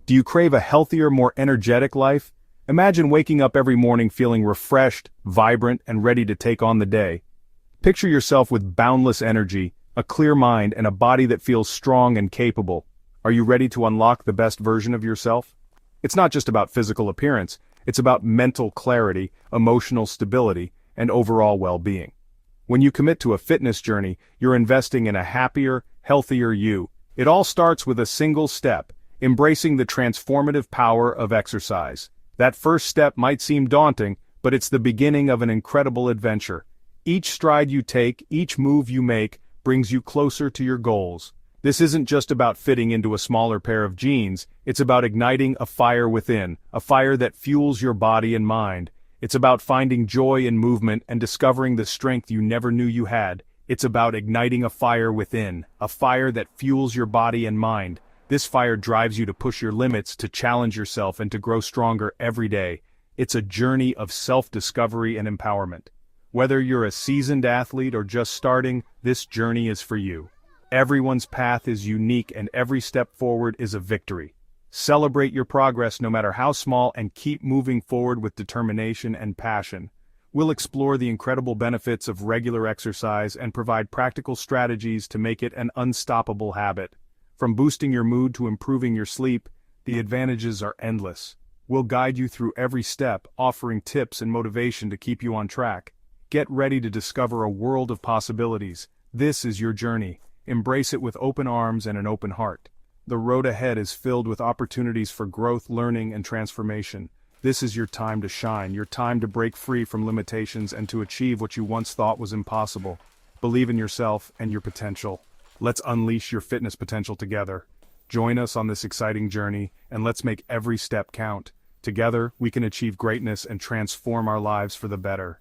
Do you crave a healthier, more energetic life? Imagine waking up every morning feeling refreshed, vibrant, and ready to take on the day. Picture yourself with boundless energy, a clear mind, and a body that feels strong and capable. Are you ready to unlock the best version of yourself? It's not just about physical appearance, it's about mental clarity, emotional stability, and overall well-being. When you commit to a fitness journey, you're investing in a happier, healthier you. It all starts with a single step, embracing the transformative power of exercise. That first step might seem daunting, but it's the beginning of an incredible adventure. Each stride you take, each move you make, brings you closer to your goals. This isn't just about fitting into a smaller pair of jeans, it's about igniting a fire within, a fire that fuels your body and mind. It's about finding joy in movement and discovering the strength you never knew you had. It's about igniting a fire within, a fire that fuels your body and mind. This fire drives you to push your limits, to challenge yourself, and to grow stronger every day. It's a journey of self-discovery and empowerment. Whether you're a seasoned athlete or just starting, this journey is for you. Everyone's path is unique and every step forward is a victory. Celebrate your progress no matter how small and keep moving forward with determination and passion. We'll explore the incredible benefits of regular exercise and provide practical strategies to make it an unstoppable habit. From boosting your mood to improving your sleep, the advantages are endless. We'll guide you through every step, offering tips and motivation to keep you on track. Get ready to discover a world of possibilities. This is your journey. Embrace it with open arms and an open heart. The road ahead is filled with opportunities for growth, learning, and transformation. This is your time to shine, your time to break free from limitations and to achieve what you once thought was impossible. Believe in yourself and your potential. Let's unleash your fitness potential together. Join us on this exciting journey, and let's make every step count. Together, we can achieve greatness and transform our lives for the better.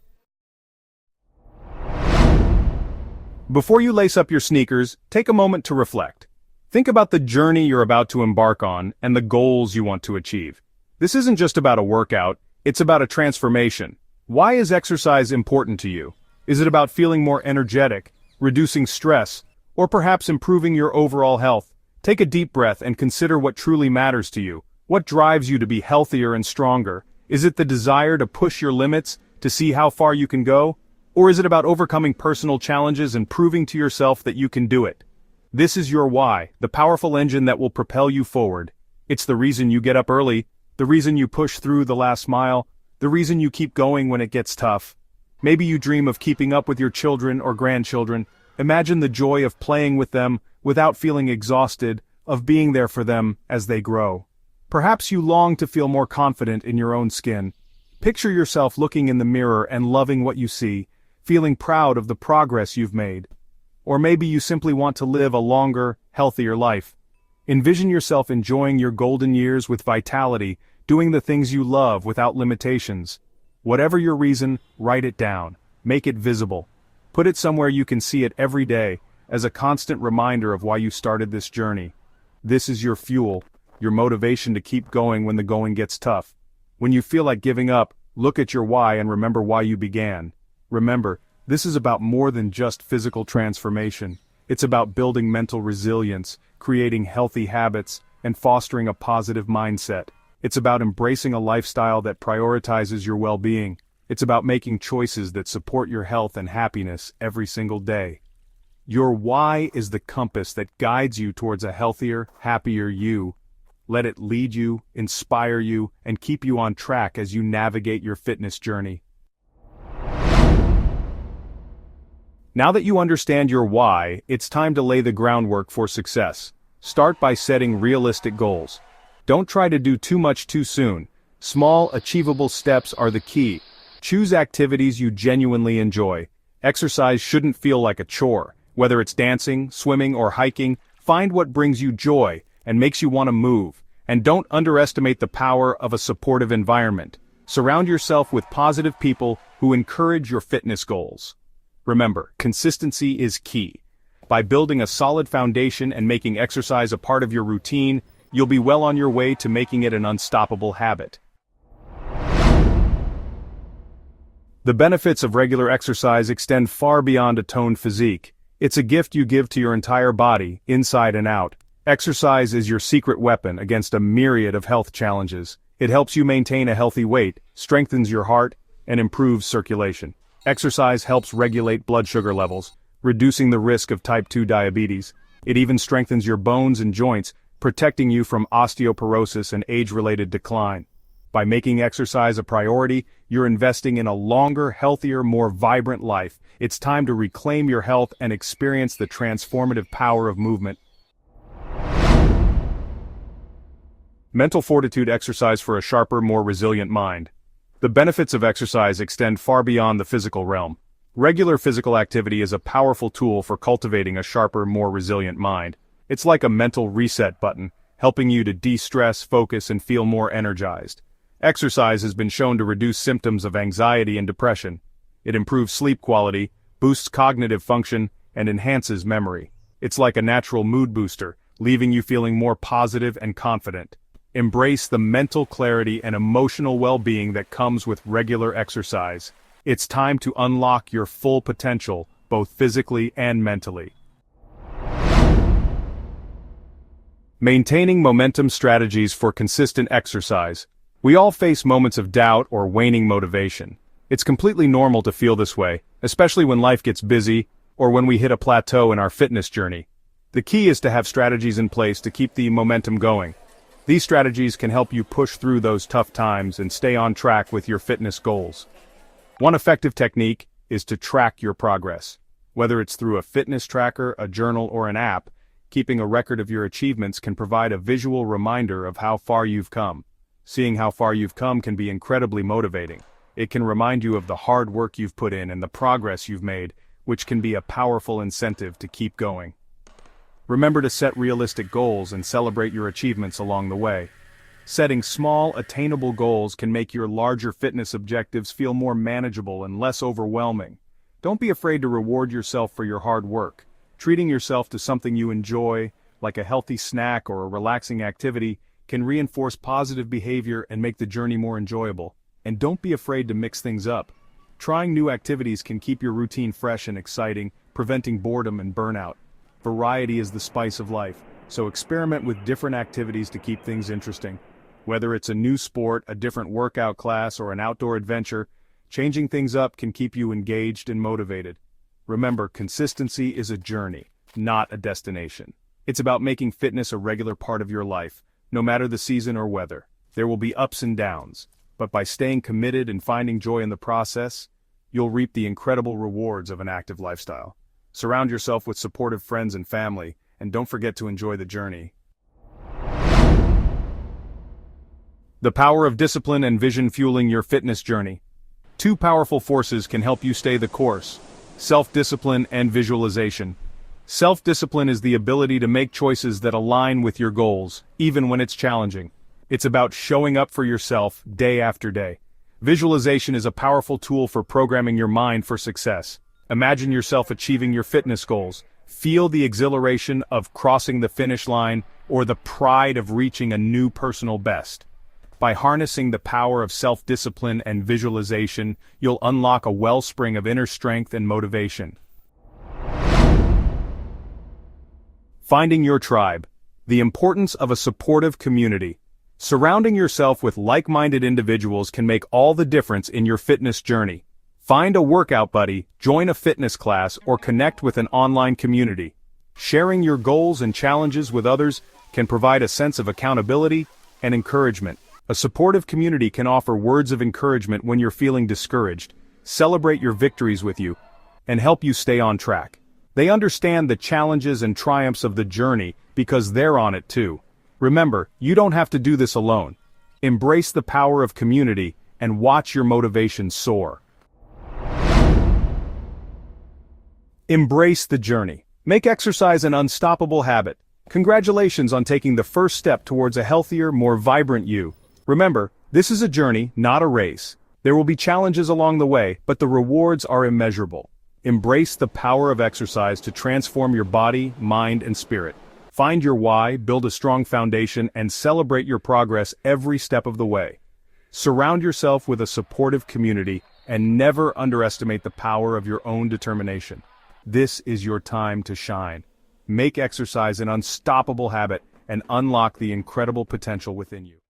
Before you lace up your sneakers, take a moment to reflect. Think about the journey you're about to embark on and the goals you want to achieve. This isn't just about a workout, it's about a transformation. Why is exercise important to you? Is it about feeling more energetic, reducing stress, or perhaps improving your overall health? Take a deep breath and consider what truly matters to you. What drives you to be healthier and stronger? Is it the desire to push your limits, to see how far you can go? Or is it about overcoming personal challenges and proving to yourself that you can do it? This is your why, the powerful engine that will propel you forward. It's the reason you get up early, the reason you push through the last mile, the reason you keep going when it gets tough. Maybe you dream of keeping up with your children or grandchildren. Imagine the joy of playing with them without feeling exhausted, of being there for them as they grow. Perhaps you long to feel more confident in your own skin. Picture yourself looking in the mirror and loving what you see, feeling proud of the progress you've made. Or maybe you simply want to live a longer, healthier life. Envision yourself enjoying your golden years with vitality, doing the things you love without limitations. Whatever your reason, write it down. Make it visible. Put it somewhere you can see it every day, as a constant reminder of why you started this journey. This is your fuel, your motivation to keep going when the going gets tough. When you feel like giving up, look at your why and remember why you began. Remember, this is about more than just physical transformation. It's about building mental resilience, creating healthy habits, and fostering a positive mindset. It's about embracing a lifestyle that prioritizes your well-being. It's about making choices that support your health and happiness every single day. Your why is the compass that guides you towards a healthier, happier you. Let it lead you, inspire you, and keep you on track as you navigate your fitness journey. Now that you understand your why, it's time to lay the groundwork for success. Start by setting realistic goals. Don't try to do too much too soon. Small, achievable steps are the key. Choose activities you genuinely enjoy. Exercise shouldn't feel like a chore. Whether it's dancing, swimming, or hiking, find what brings you joy and makes you want to move. And don't underestimate the power of a supportive environment. Surround yourself with positive people who encourage your fitness goals. Remember, consistency is key. By building a solid foundation and making exercise a part of your routine, you'll be well on your way to making it an unstoppable habit. The benefits of regular exercise extend far beyond a toned physique. It's a gift you give to your entire body, inside and out. Exercise is your secret weapon against a myriad of health challenges. It helps you maintain a healthy weight, strengthens your heart, and improves circulation. Exercise helps regulate blood sugar levels, reducing the risk of type 2 diabetes. It even strengthens your bones and joints, protecting you from osteoporosis and age-related decline. By making exercise a priority, you're investing in a longer, healthier, more vibrant life. It's time to reclaim your health and experience the transformative power of movement. Mental fortitude exercise for a sharper, more resilient mind. The benefits of exercise extend far beyond the physical realm. Regular physical activity is a powerful tool for cultivating a sharper, more resilient mind. It's like a mental reset button, helping you to de-stress, focus, and feel more energized. Exercise has been shown to reduce symptoms of anxiety and depression. It improves sleep quality, boosts cognitive function, and enhances memory. It's like a natural mood booster, leaving you feeling more positive and confident. Embrace the mental clarity and emotional well-being that comes with regular exercise. It's time to unlock your full potential, both physically and mentally. Maintaining momentum strategies for consistent exercise. We all face moments of doubt or waning motivation. It's completely normal to feel this way, especially when life gets busy or when we hit a plateau in our fitness journey. The key is to have strategies in place to keep the momentum going. These strategies can help you push through those tough times and stay on track with your fitness goals. One effective technique is to track your progress. Whether it's through a fitness tracker, a journal, or an app, keeping a record of your achievements can provide a visual reminder of how far you've come. Seeing how far you've come can be incredibly motivating. It can remind you of the hard work you've put in and the progress you've made, which can be a powerful incentive to keep going. Remember to set realistic goals and celebrate your achievements along the way. Setting small, attainable goals can make your larger fitness objectives feel more manageable and less overwhelming. Don't be afraid to reward yourself for your hard work. Treating yourself to something you enjoy, like a healthy snack or a relaxing activity, can reinforce positive behavior and make the journey more enjoyable. And don't be afraid to mix things up. Trying new activities can keep your routine fresh and exciting, preventing boredom and burnout. Variety is the spice of life, so experiment with different activities to keep things interesting. Whether it's a new sport, a different workout class, or an outdoor adventure, changing things up can keep you engaged and motivated. Remember, consistency is a journey, not a destination. It's about making fitness a regular part of your life, no matter the season or weather. There will be ups and downs, but by staying committed and finding joy in the process, you'll reap the incredible rewards of an active lifestyle. Surround yourself with supportive friends and family, and don't forget to enjoy the journey. The power of discipline and vision fueling your fitness journey. Two powerful forces can help you stay the course: self-discipline and visualization. Self-discipline is the ability to make choices that align with your goals, even when it's challenging. It's about showing up for yourself day after day. Visualization is a powerful tool for programming your mind for success. Imagine yourself achieving your fitness goals. Feel the exhilaration of crossing the finish line or the pride of reaching a new personal best. By harnessing the power of self-discipline and visualization, you'll unlock a wellspring of inner strength and motivation. Finding your tribe. The importance of a supportive community. Surrounding yourself with like-minded individuals can make all the difference in your fitness journey. Find a workout buddy, join a fitness class, or connect with an online community. Sharing your goals and challenges with others can provide a sense of accountability and encouragement. A supportive community can offer words of encouragement when you're feeling discouraged, celebrate your victories with you, and help you stay on track. They understand the challenges and triumphs of the journey because they're on it too. Remember, you don't have to do this alone. Embrace the power of community and watch your motivation soar. Embrace the journey. Make exercise an unstoppable habit. Congratulations on taking the first step towards a healthier, more vibrant you. Remember, this is a journey, not a race. There will be challenges along the way, but the rewards are immeasurable. Embrace the power of exercise to transform your body, mind, and spirit. Find your why, build a strong foundation, and celebrate your progress every step of the way. Surround yourself with a supportive community and never underestimate the power of your own determination. This is your time to shine. Make exercise an unstoppable habit and unlock the incredible potential within you.